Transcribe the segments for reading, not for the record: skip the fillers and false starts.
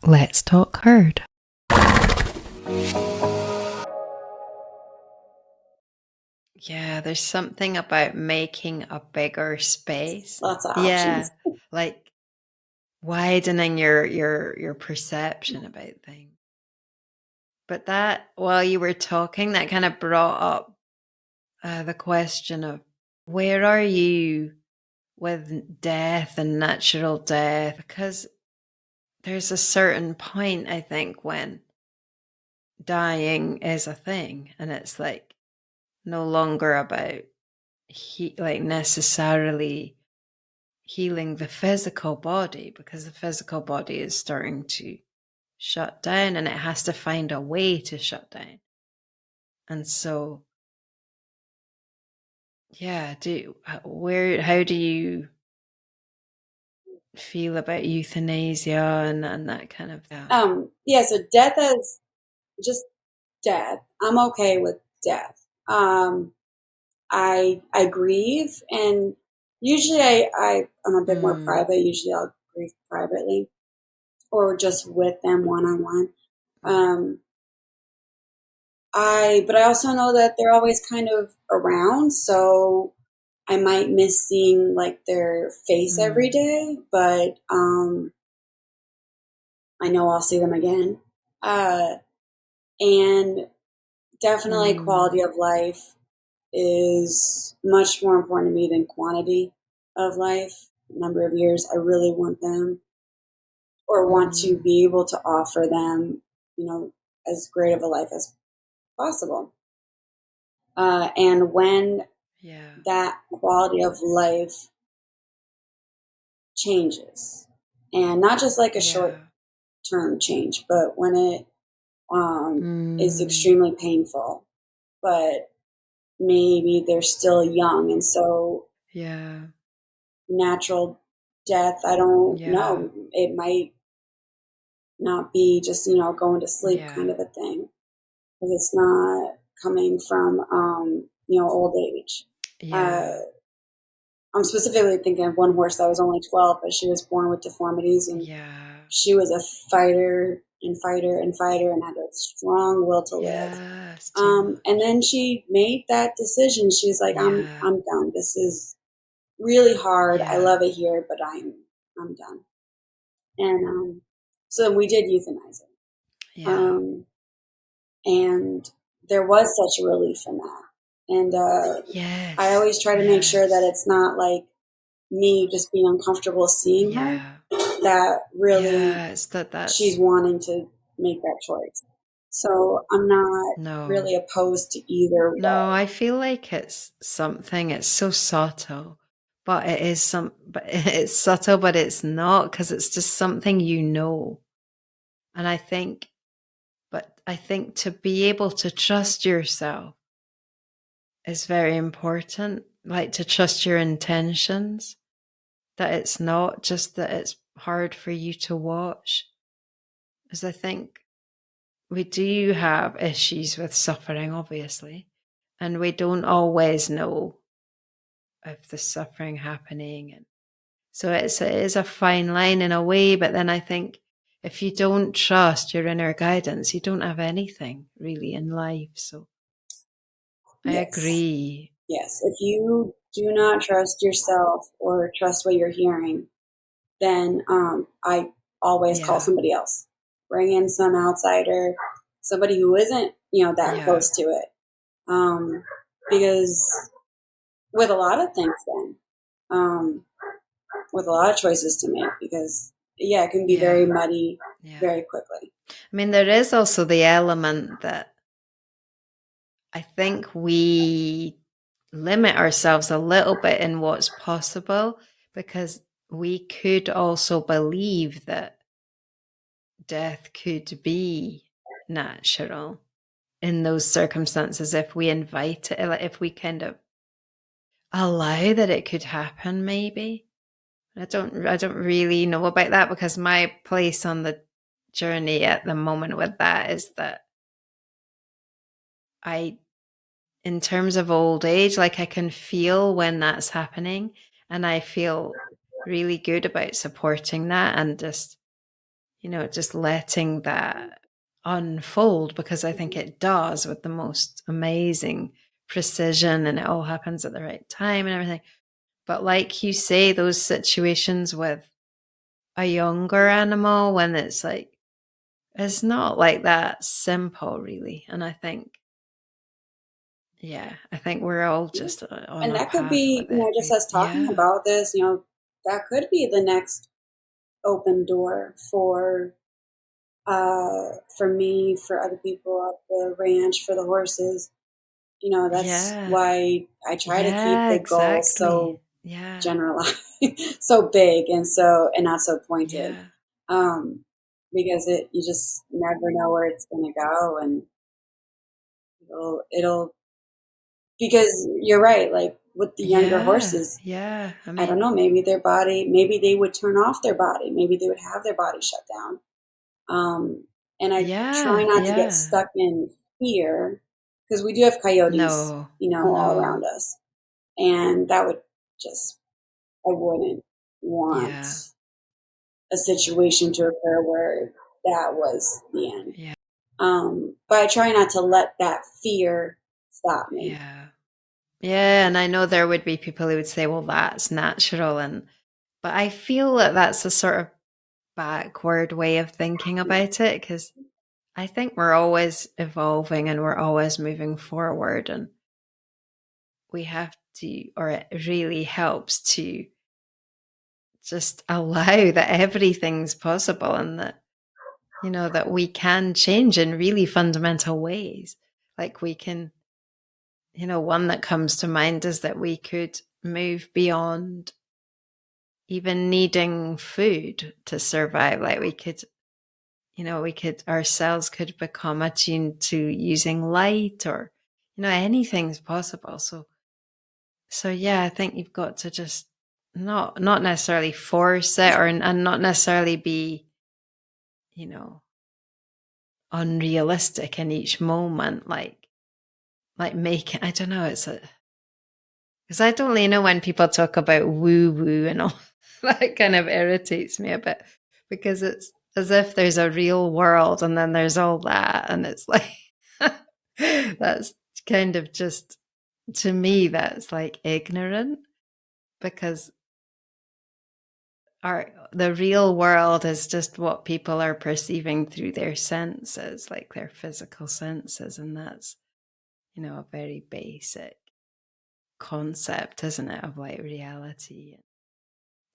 Let's talk herd. Yeah, there's something about making a bigger space. Lots of Yeah, options. like widening your perception about things. But that, while you were talking, that kind of brought up the question of where are you with death and natural death? Because there's a certain point, I think, when dying is a thing, and it's like no longer about like necessarily healing the physical body, because the physical body is starting to shut down and it has to find a way to shut down. And so, yeah, how do you feel about euthanasia and that kind of thing? Yeah, so death is just death. I'm okay with death. I grieve, and usually I'm a bit more private. Usually I'll grieve privately or just with them one on one. But I also know that they're always kind of around, so I might miss seeing like their face every day, but I know I'll see them again. And definitely quality of life is much more important to me than quantity of life. Number of years, I really want them or want to be able to offer them, as great of a life as possible. And when that quality of life changes, and not just like a short term change, but when it is extremely painful, but maybe they're still young, and so natural death, I don't know, it might not be just going to sleep kind of a thing, because it's not coming from old age. I'm specifically thinking of one horse that was only 12, but she was born with deformities, and she was a fighter and had a strong will to live. And then she made that decision. She's like, I'm done. This is really hard. I love it here, but I'm done. And so we did euthanize her. And there was such a relief in that. And I always try to make sure that it's not like me just being uncomfortable seeing her, that really she's wanting to make that choice. So I'm not really opposed to either way. No, I feel like it's so subtle, but but it's subtle, but it's not, because it's just something And I think to be able to trust yourself is very important, like to trust your intentions, that it's not just that it's hard for you to watch. Because I think we do have issues with suffering, obviously, and we don't always know of the suffering happening. And so it is a fine line in a way, but then I think if you don't trust your inner guidance, you don't have anything really in life. So I agree. Yes. If you do not trust yourself or trust what you're hearing, then I always call somebody else. Bring in some outsider, somebody who isn't, that close to it. Because with a lot of things then, with a lot of choices to make, because it can be very muddy very quickly. I mean, there is also the element that I think we limit ourselves a little bit in what's possible, because we could also believe that death could be natural in those circumstances if we invite it, like if we kind of allow that it could happen. Maybe I don't really know about that, because my place on the journey at the moment with that is that in terms of old age, like I can feel when that's happening, and I feel really good about supporting that and just just letting that unfold, because I think it does with the most amazing precision, and it all happens at the right time and everything. But like you say, those situations with a younger animal, when it's like, it's not like that simple, really. And I think, I think we're all just on And a that could path be, with it. just us talking Yeah. about this, that could be the next open door for me, for other people at the ranch, for the horses. That's Yeah. why I try to keep Yeah, the goal exactly. so Yeah. generalized, so big, and not so pointed. Yeah. Um, because you just never know where it's going to go, and it'll because you're right. Like with the younger Yeah. horses, Yeah. I I don't mean, know. Maybe they would turn off their body. Maybe they would have their body shut down. Um, and I try yeah. not to get Yeah. stuck in fear because we do have coyotes, No. all No. around us. And that would just, I wouldn't want Yeah. a situation to occur where that was the end. Yeah. But I try not to let that fear stop me. Yeah. Yeah. And I know there would be people who would say, well, that's natural. But I feel that that's a sort of backward way of thinking about it, because I think we're always evolving and we're always moving forward, and we have to, or it really helps to just allow that everything's possible, and that, that we can change in really fundamental ways. Like we can, one that comes to mind is that we could move beyond even needing food to survive. Like our cells could become attuned to using light, or, anything's possible. So yeah, I think you've got to just not necessarily force it, and not necessarily be, you know, unrealistic in each moment. Like making, I don't know, because I don't really know, when people talk about woo woo and all that kind of irritates me a bit, because it's as if there's a real world and then there's all that, and it's like that's kind of just, to me, that's like ignorant, because the real world is just what people are perceiving through their senses, like their physical senses, and that's, a very basic concept, isn't it, of like reality.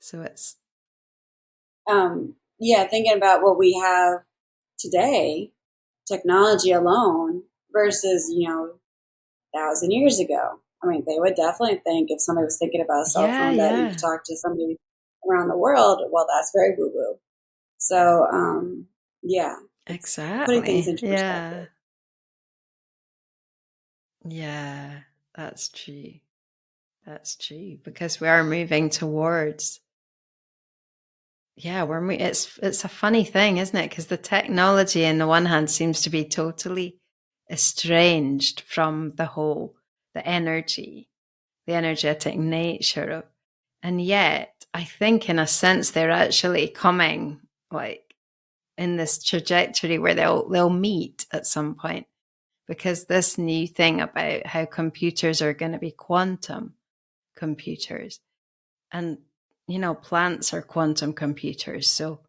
So it's Yeah, thinking about what we have today, technology alone versus, 1,000 years ago. I mean, they would definitely think, if somebody was thinking about a cell yeah, phone, that you yeah, could talk to somebody around the world. Well, that's very woo woo. So, yeah, it's putting things exactly, into yeah, perspective. yeah, that's true. That's true, because we are moving towards, it's a funny thing, isn't it? Because the technology, in the one hand, seems to be totally estranged from the energy, the energetic nature of, and yet I think, in a sense, they're actually coming, like, in this trajectory where they'll meet at some point, because this new thing about how computers are going to be quantum computers, and, plants are quantum computers, so,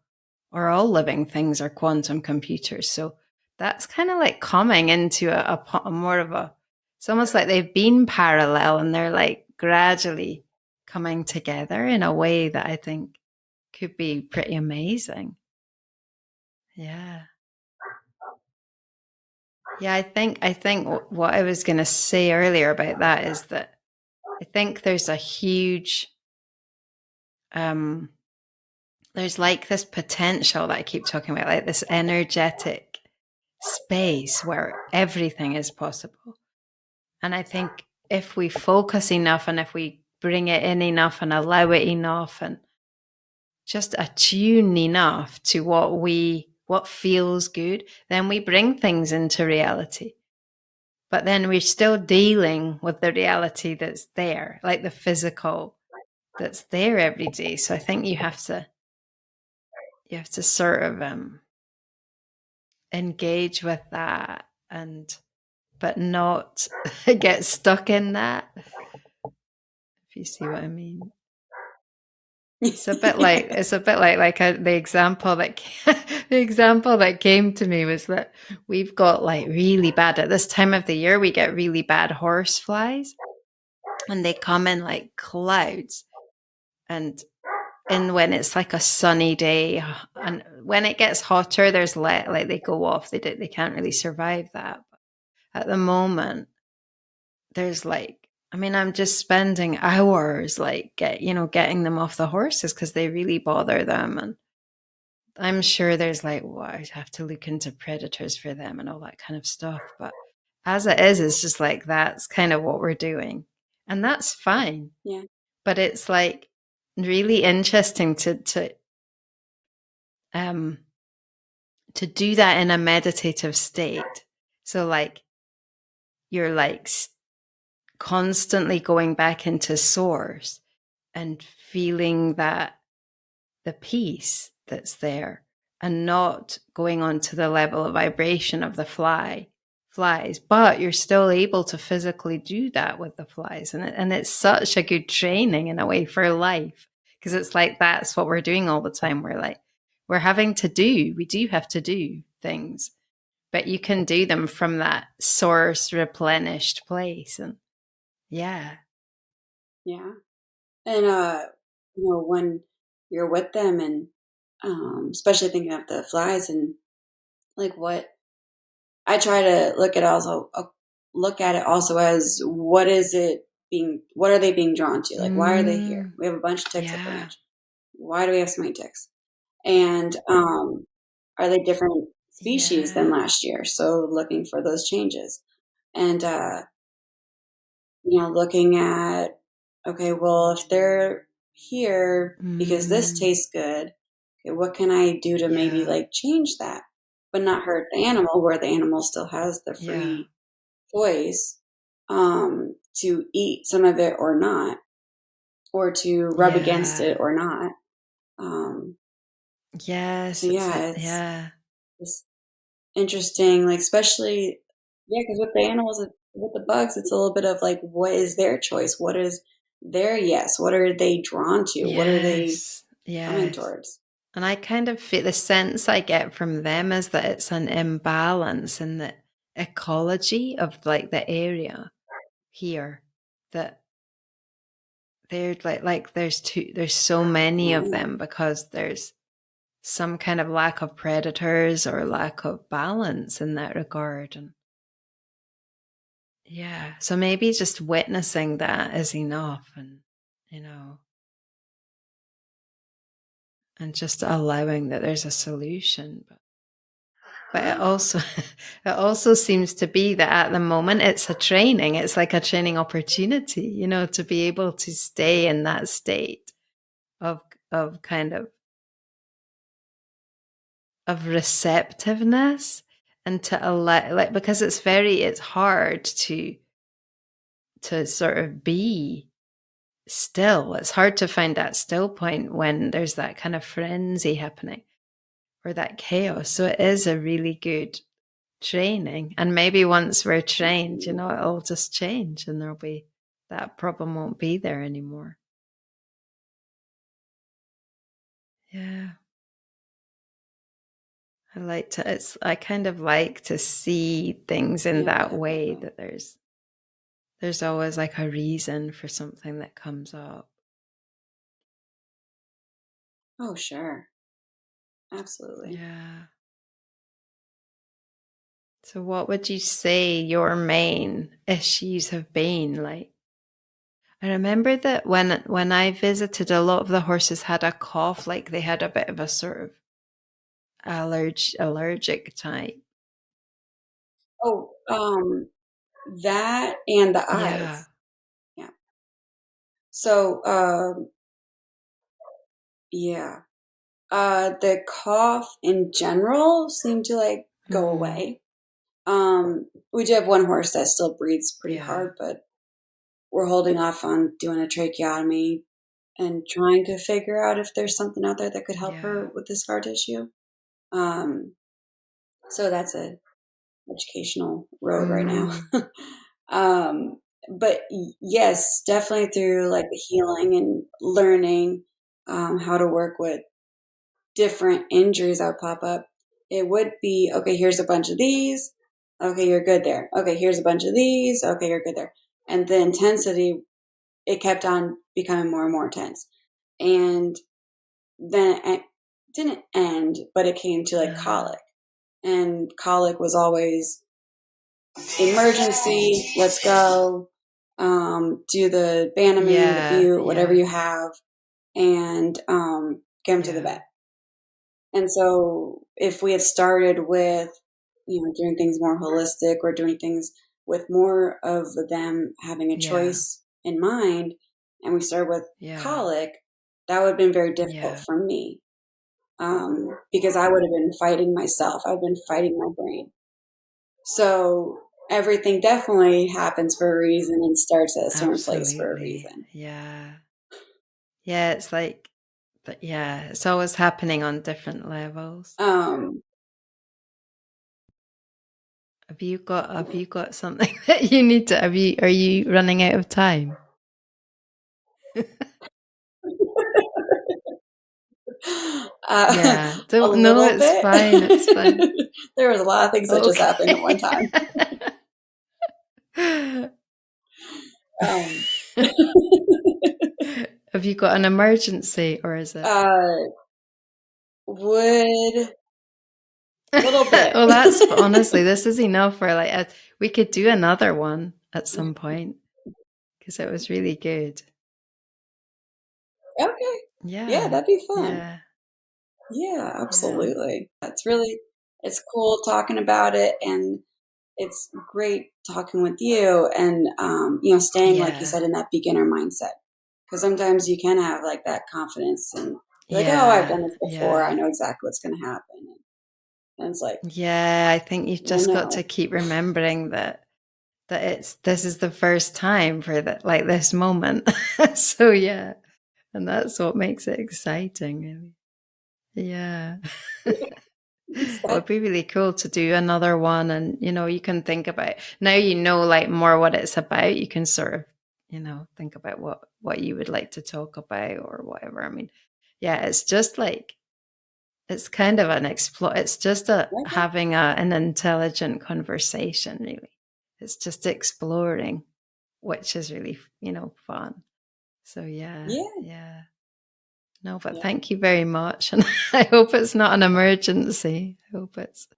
or all living things are quantum computers. So that's kind of like coming into a more of a, it's almost like they've been parallel, and they're like gradually coming together in a way that I think could be pretty amazing. Yeah. Yeah, I think what I was going to say earlier about that is that I think there's a huge um there's like this potential that I keep talking about, like this energetic space where everything is possible. And I think if we focus enough, and if we bring it in enough and allow it enough, and just attune enough to what feels good, then we bring things into reality. But then we're still dealing with the reality that's there, like the physical that's there every day. So I think you have to you have to sort of engage with that, but not get stuck in that, if you see what I mean. It's a bit like the example that the example that came to me was that we've got like really bad, at this time of the year we get really bad horse flies, and they come in like clouds, and when it's like a sunny day, and when it gets hotter, there's like they go off. They can't really survive that. But at the moment, there's like, I mean, I'm just spending hours like getting them off the horses because they really bother them, and I'm sure there's like, well, I'd have to look into predators for them and all that kind of stuff. But as it is, it's just like that's kind of what we're doing, and that's fine. Yeah. But it's like really interesting um to do that in a meditative state. So like you're like constantly going back into source and feeling that the peace that's there, and not going on to the level of vibration of the flies, but you're still able to physically do that with the flies, and it's such a good training in a way for life, because it's like that's what we're doing all the time. We do have to do things, but you can do them from that source replenished place. And yeah. And when you're with them, and especially thinking of the flies, and like what I try to look at it also as what are they being drawn to? Like, why are they here? We have a bunch of ticks at the ranch. Why do we have so many ticks? And are they different species than last year? So looking for those changes, and looking at, okay, well, if they're here because this tastes good, okay, what can I do to maybe like change that, but not hurt the animal, where the animal still has the free choice to eat some of it or not, or to rub against it or not. Yes. So it's interesting, like, especially, because with the animals, with the bugs, it's a little bit of like, what is their choice? What is their yes? What are they drawn to? What are they coming towards? And I kind of feel the sense I get from them is that it's an imbalance in the ecology of like the area here, that they're like there's so many of them because there's some kind of lack of predators or lack of balance in that regard. And so maybe just witnessing that is enough, and and just allowing that there's a solution. But it also it also seems to be that at the moment it's a training. It's like a training opportunity, to be able to stay in that state of kind of receptiveness, and to allow, like, because it's hard to sort of be still. It's hard to find that still point when there's that kind of frenzy happening or that chaos. So it is a really good training. And maybe once we're trained, it'll just change, and that problem won't be there anymore. Yeah. I kind of like to see things in that way, that there's always like a reason for something that comes up. Oh, sure. Absolutely. Yeah. So what would you say your main issues have been? Like, I remember that when I visited, a lot of the horses had a cough, like they had a bit of a sort of allergic type. Oh, that and the Yeah. eyes. Yeah. So, the cough in general seemed to like go away. We do have one horse that still breathes pretty hard, but we're holding off on doing a tracheotomy and trying to figure out if there's something out there that could help her with the scar tissue. So that's a educational road right now. But yes, definitely through like the healing and learning how to work with different injuries that would pop up, it would be, okay, here's a bunch of these. Okay, you're good there. Okay, here's a bunch of these. Okay, you're good there. And the intensity, it kept on becoming more and more intense. And then it didn't end, but it came to like colic. And colic was always emergency, let's go, do the Banamine, the Butte, whatever you have, and get them to the vet. And so if we had started with, doing things more holistic or doing things with more of them having a choice in mind, and we started with colic, that would have been very difficult for me because I would have been fighting myself. I've been fighting my brain. So everything definitely happens for a reason and starts at a certain place for a reason. Yeah. It's like, it's always happening on different levels. Have you got something that you need to? Are you running out of time? Don't know. It's bit. Fine. It's fine. There was a lot of things that just happened at one time. Have you got an emergency, or is it? Would a little bit. Well, that's honestly, this is enough for like we could do another one at some point because it was really good. Okay. Yeah, that'd be fun. Yeah, absolutely. It's cool talking about it, and it's great talking with you and, staying, like you said, in that beginner mindset. Because sometimes you can have like that confidence and you're like, oh, I've done this before. I know exactly what's going to happen. And it's like, I think you've just got to keep remembering that this is the first time for that, like this moment. So and that's what makes it exciting, really. It would be really cool to do another one, and you can think about now like more what it's about. You can sort of think about what you would like to talk about or whatever. I mean, it's just like it's kind of an it's just having an intelligent conversation, really. It's just exploring, which is really fun. So no, but thank you very much, and I hope it's not an emergency. I hope it's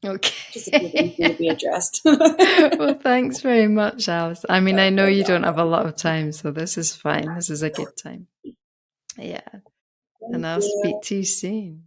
okay. Just a few things need to be addressed. Well, thanks very much, Alice. I mean, I know you don't have a lot of time, so this is fine. This is a good time. And I'll speak to you soon.